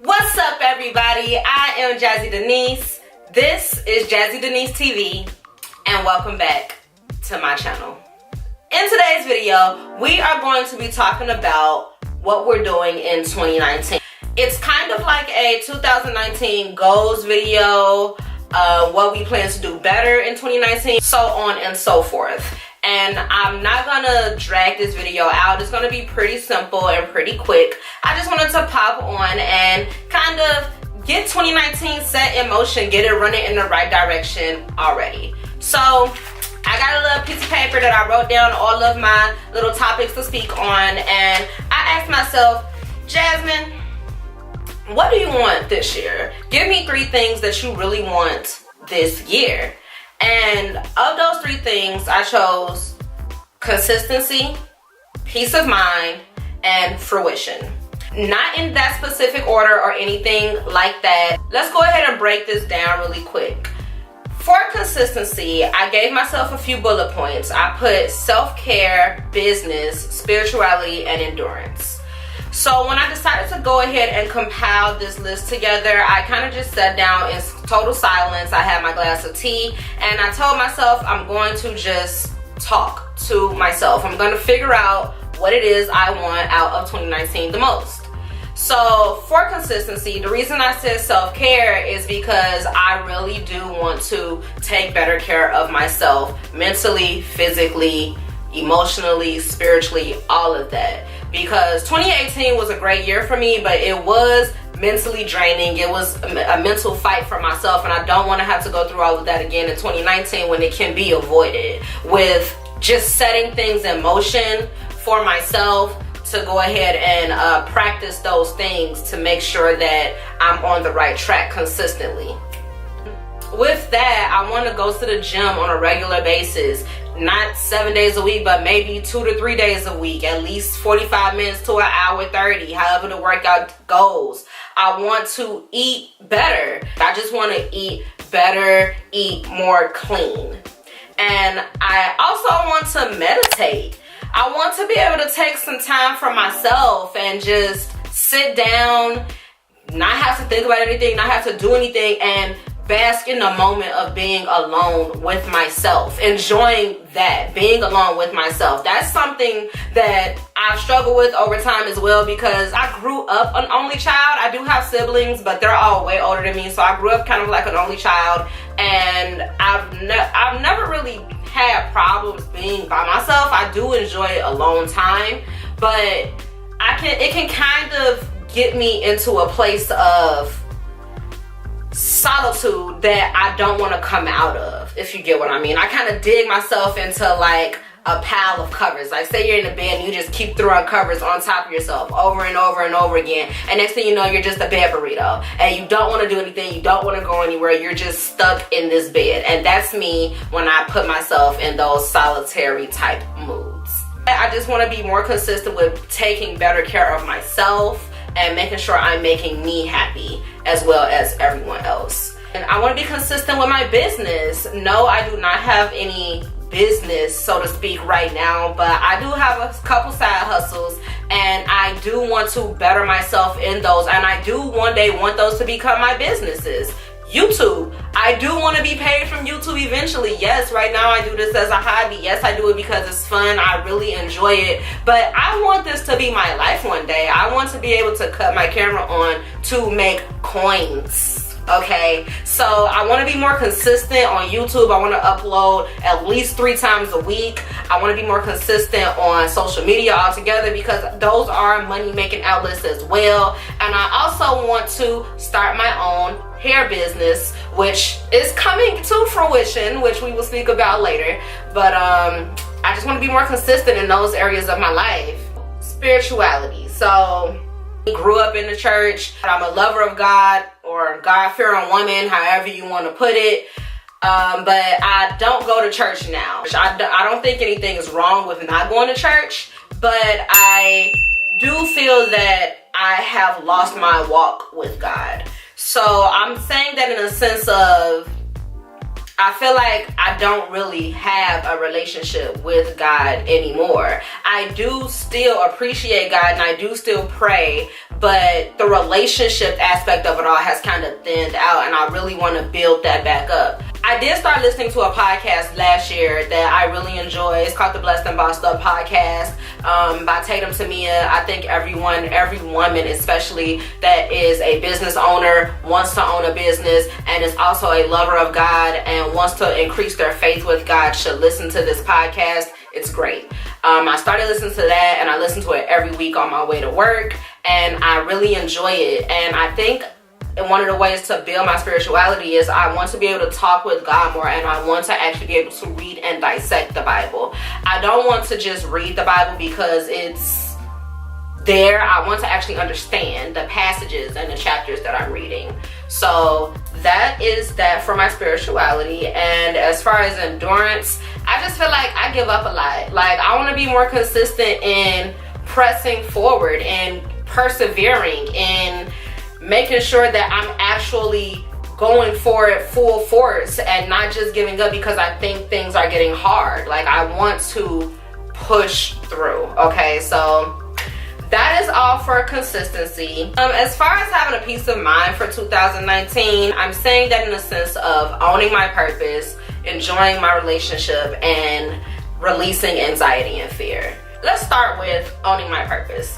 What's up, everybody? I am Jazzy Denise. This is JazzyDeniseTV, and welcome back to my channel. In today's video, we are going to be talking about what we're doing in 2019. It's kind of like a 2019 goals video, what we plan to do better in 2019, so on and so forth. And I'm not gonna drag this video out. It's gonna be pretty simple and pretty quick. I just wanted to pop on and kind of get 2019 set in motion, get it running in the right direction already. So I got a little piece of paper that I wrote down all of my little topics to speak on, and I asked myself, Jasmine, what do you want this year? Give me 3 things that you really want this year. And of those 3 things, I chose consistency, peace of mind, and fruition. Not in that specific order or anything like that. Let's go ahead and break this down really quick. For consistency, I gave myself a few bullet points. I put self-care, business, spirituality, and endurance. So when I decided to go ahead and compile this list together, I kind of just sat down in total silence. I had my glass of tea, and I told myself I'm going to just talk to myself. I'm going to figure out what it is I want out of 2019 the most. So for consistency, the reason I said self-care is because I really do want to take better care of myself mentally, physically, emotionally, spiritually, all of that. Because 2018 was a great year for me, but it was mentally draining. It was a mental fight for myself, and I don't want to have to go through all of that again in 2019 when it can be avoided. With just setting things in motion for myself to go ahead and practice those things to make sure that I'm on the right track consistently. With that, I want to go to the gym on a regular basis. Not 7 days a week, but maybe 2 to 3 days a week, at least 45 minutes to an hour 30, however the workout goes. I want to eat better. I just want to eat better, eat more clean. And I also want to meditate. I want to be able to take some time for myself and just sit down, not have to think about anything, not have to do anything, and bask in the moment of being alone with myself, enjoying that, being alone with myself. That's something that I've struggled with over time as well, because I grew up an only child. I do have siblings, but they're all way older than me, so I grew up kind of like an only child, and I've never really had problems being by myself. I do enjoy alone time, but it can kind of get me into a place of solitude that I don't want to come out of, if you get what I mean. I kind of dig myself into like a pile of covers. Like, say you're in a bed and you just keep throwing covers on top of yourself over and over and over again, and next thing you know, you're just a bed burrito and you don't want to do anything, you don't want to go anywhere, you're just stuck in this bed. And that's me when I put myself in those solitary type moods. I just want to be more consistent with taking better care of myself and making sure I'm making me happy as well as everyone else. And I want to be consistent with my business. No, I do not have any business, so to speak, right now, but I do have a couple side hustles, and I do want to better myself in those, and I do one day want those to become my businesses. YouTube, I do want to be paid from YouTube eventually. Yes, right now I do this as a hobby. Yes, I do it because it's fun. I really enjoy it, but I want this to be my life one day. I want to be able to cut my camera on to make coins. Okay, so I want to be more consistent on YouTube. I want to upload at least 3 times a week. I want to be more consistent on social media altogether, because those are money making outlets as well. And I also want to start my own hair business, which is coming to fruition, which we will speak about later. But I just want to be more consistent in those areas of my life. Spirituality. So grew up in the church. I'm a lover of God, or God-fearing woman, however you want to put it. But I don't go to church now. I don't think anything is wrong with not going to church, but I do feel that I have lost my walk with God. So I'm saying that in a sense of I feel like I don't really have a relationship with God anymore. I do still appreciate God and I do still pray, but the relationship aspect of it all has kind of thinned out, and I really want to build that back up. I did start listening to a podcast last year that I really enjoy. It's called the Blessed and Bossed Up podcast by Tatum Tamia. I think every woman especially that is a business owner, wants to own a business, and is also a lover of God and wants to increase their faith with God should listen to this podcast. It's great. I started listening to that, and I listen to it every week on my way to work, and I really enjoy it. And I think one of the ways to build my spirituality is I want to be able to talk with God more, and I want to actually be able to read and dissect the Bible. I don't want to just read the Bible because it's there. I want to actually understand the passages and the chapters that I'm reading. So that is that for my spirituality. And as far as endurance, I just feel like I give up a lot. Like, I want to be more consistent in pressing forward and persevering and making sure that I'm actually going for it full force and not just giving up because I think things are getting hard. Like, I want to push through. Okay, so that is all for consistency. As far as having a peace of mind for 2019, I'm saying that in the sense of owning my purpose, enjoying my relationship, and releasing anxiety and fear. Let's start with owning my purpose.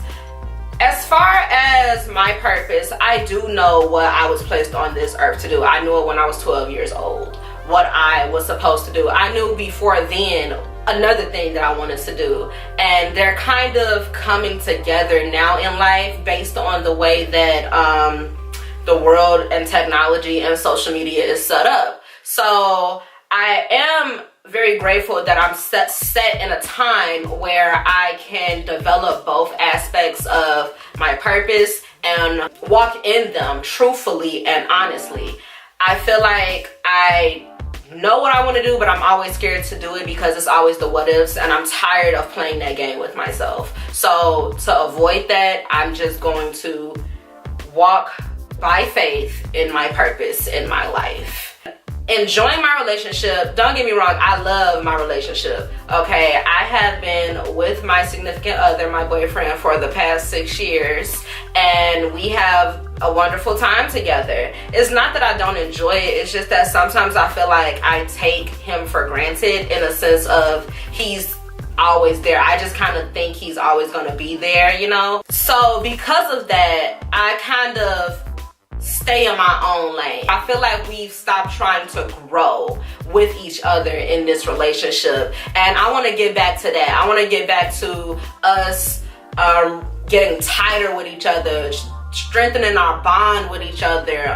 As far as my purpose, I do know what I was placed on this earth to do. I knew it when I was 12 years old, what I was supposed to do. I knew before then another thing that I wanted to do, and they're kind of coming together now in life based on the way that the world and technology and social media is set up. So I am very grateful that I'm set in a time where I can develop both aspects of my purpose and walk in them truthfully and honestly. I feel like I know what I want to do, but I'm always scared to do it because it's always the what ifs, and I'm tired of playing that game with myself. So to avoid that, I'm just going to walk by faith in my purpose in my life. Enjoying my relationship, don't get me wrong, I love my relationship. Okay, I have been with my significant other, my boyfriend, for the past 6 years, and we have a wonderful time together. It's not that I don't enjoy it, it's just that sometimes I feel like I take him for granted in a sense of he's always there. I just kind of think he's always going to be there, you know? So because of that, I kind of stay in my own lane. I feel like we've stopped trying to grow with each other in this relationship, and I want to get back to that. I want to get back to us getting tighter with each other, strengthening our bond with each other,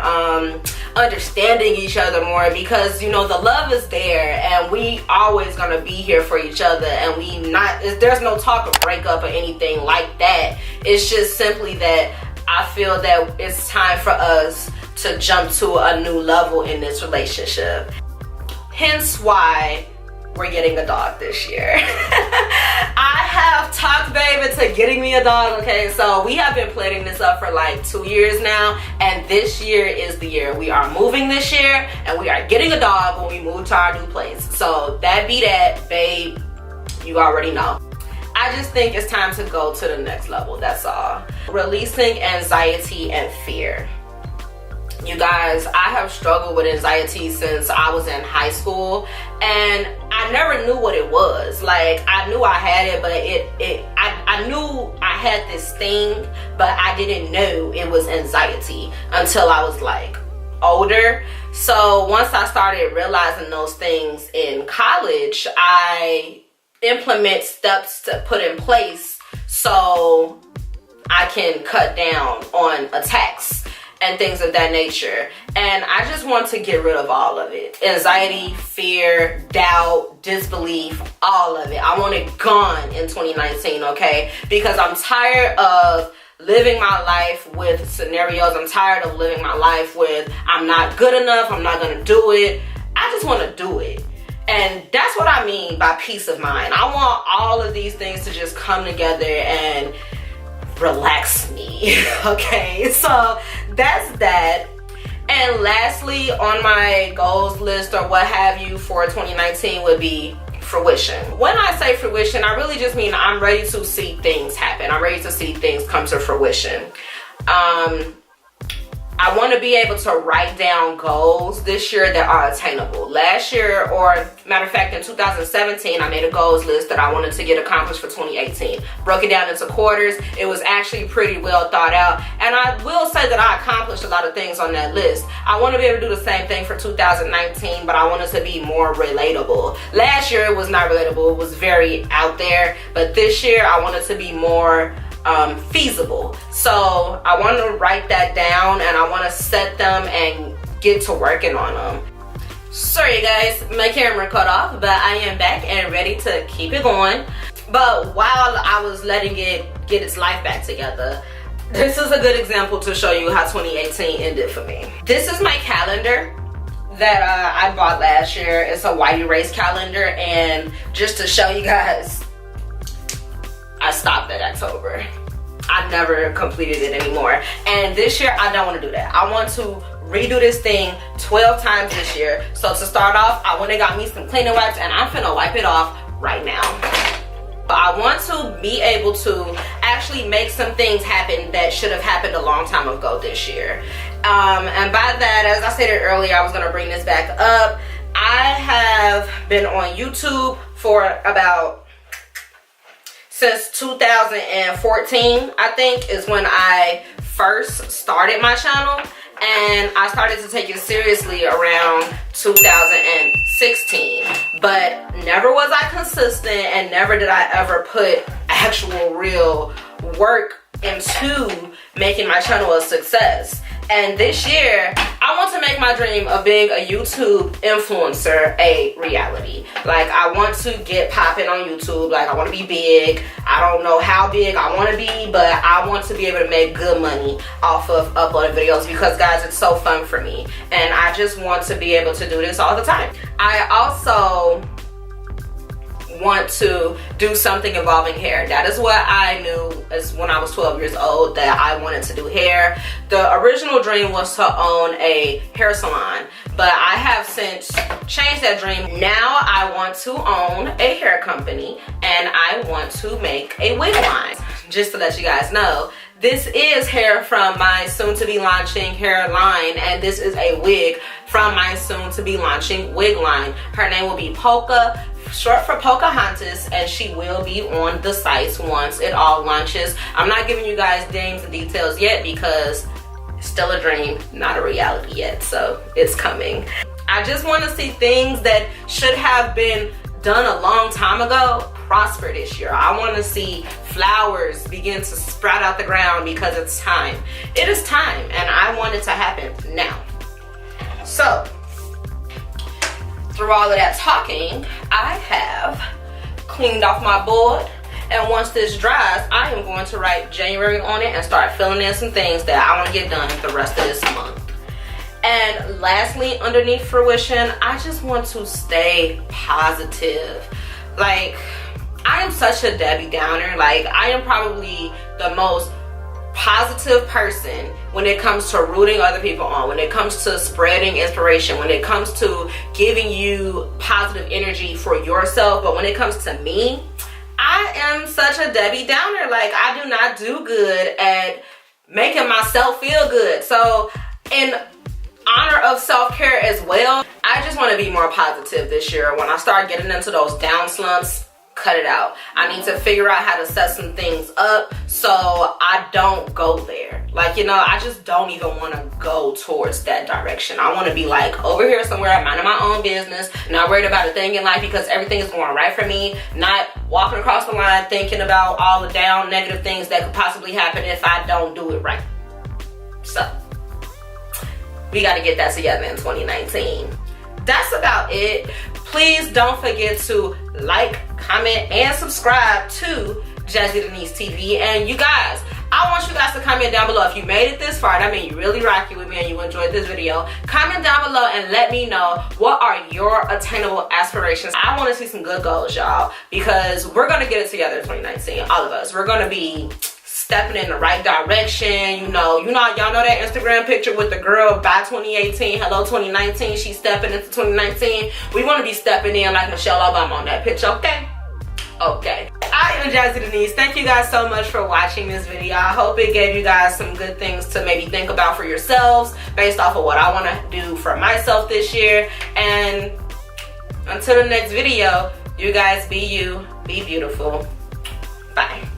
understanding each other more, because you know the love is there and we always gonna be here for each other, and there's no talk of breakup or anything like that. It's just simply that I feel that it's time for us to jump to a new level in this relationship. Hence why we're getting a dog this year. I have talked babe into getting me a dog, okay? So we have been planning this up for like 2 years now, and this year is the year. We are moving this year, and we are getting a dog when we move to our new place. So that be that, babe, you already know. I just think it's time to go to the next level, that's all. Releasing anxiety and fear. You guys, I have struggled with anxiety since I was in high school, and I never knew what it was. Like, I knew I had it, but I knew I had this thing, but I didn't know it was anxiety until I was like older. So once I started realizing those things in college, I implement steps to put in place so I can cut down on attacks and things of that nature. And I just want to get rid of all of it. Anxiety, fear, doubt, disbelief, all of it. I want it gone in 2019, okay? Because I'm tired of living my life with scenarios. I'm tired of living my life with I'm not good enough, I'm not gonna do it. I just want to do it. And that's what I mean by peace of mind. I want all of these things to just come together and relax me, okay? So that's that. And lastly, on my goals list or what have you for 2019 would be fruition. When I say fruition, I really just mean I'm ready to see things happen. I'm ready to see things come to fruition. I want to be able to write down goals this year that are attainable. Last year, or matter of fact in 2017, I made a goals list that I wanted to get accomplished for 2018. Broke it down into quarters. It was actually pretty well thought out, and I will say that I accomplished a lot of things on that list. I want to be able to do the same thing for 2019, but I want it to be more relatable. Last year it was not relatable, it was very out there, but this year I want it to be more feasible. So I want to write that down, and I want to set them and get to working on them. Sorry guys, my camera cut off, but I am back and ready to keep it going. But while I was letting it get its life back together, this is a good example to show you how 2018 ended for me. This is my calendar that I bought last year. It's a white erase calendar, and just to show you guys, I stopped at October. I never completed it anymore. And this year, I don't want to do that. I want to redo this thing 12 times this year. So to start off, I went and got me some cleaning wipes, and I'm finna wipe it off right now. But I want to be able to actually make some things happen that should have happened a long time ago this year. And by that, as I stated earlier, I was gonna bring this back up. I have been on YouTube for since 2014, I think, is when I first started my channel, and I started to take it seriously around 2016. But never was I consistent, and never did I ever put actual real work into making my channel a success. And this year, I want to make my dream of being a YouTube influencer a reality. Like, I want to get popping on YouTube. Like, I want to be big. I don't know how big I want to be, but I want to be able to make good money off of uploading videos, because guys, it's so fun for me. And I just want to be able to do this all the time. I also want to do something involving hair. That is what I knew as when I was 12 years old, that I wanted to do hair. The original dream was to own a hair salon, but I have since changed that dream. Now I want to own a hair company, and I want to make a wig line. Just to let you guys know, this is hair from my soon-to-be launching hair line, and this is a wig from my soon-to-be launching wig line. Her name will be Polka, short for Pocahontas, and she will be on the sites once it all launches. I'm not giving you guys names and details yet, because it's still a dream, not a reality yet, so it's coming. I just want to see things that should have been done a long time ago prosper this year. I want to see flowers begin to sprout out the ground, because it's time. It is time, and I want it to happen now. So through all of that talking, I have cleaned off my board, and once this dries, I am going to write January on it and start filling in some things that I want to get done the rest of this month. And lastly, underneath fruition, I just want to stay positive. Like, I am such a Debbie Downer. Like, I am probably the most positive person when it comes to rooting other people on, when it comes to spreading inspiration, when it comes to giving you positive energy for yourself. But when it comes to me, I am such a Debbie Downer. Like, I do not do good at making myself feel good. So in honor of self-care as well, I just want to be more positive this year. When I start getting into those down slumps, cut it out. I need to figure out how to set some things up so I don't go there. Like, you know, I just don't even want to go towards that direction. I want to be like over here somewhere, minding my own business, not worried about a thing in life, because everything is going right for me, not walking across the line thinking about all the down negative things that could possibly happen if I don't do it right. So we got to get that together in 2019. That's about it. Please don't forget to like, comment, and subscribe to JazzyDeniseTV. And you guys, I want you guys to comment down below if you made it this far. That means you really rocking with me and you enjoyed this video. Comment down below and let me know, what are your attainable aspirations? I want to see some good goals, y'all, because we're going to get it together in 2019. All of us. We're going to be stepping in the right direction. Y'all know that Instagram picture with the girl by 2018, hello 2019, she's stepping into 2019. We want to be stepping in like Michelle Obama on that picture, okay? Okay. I am Jazzy Denise. Thank you guys so much for watching this video. I hope it gave you guys some good things to maybe think about for yourselves based off of what I want to do for myself this year. And until the next video, you guys be you, be beautiful. Bye.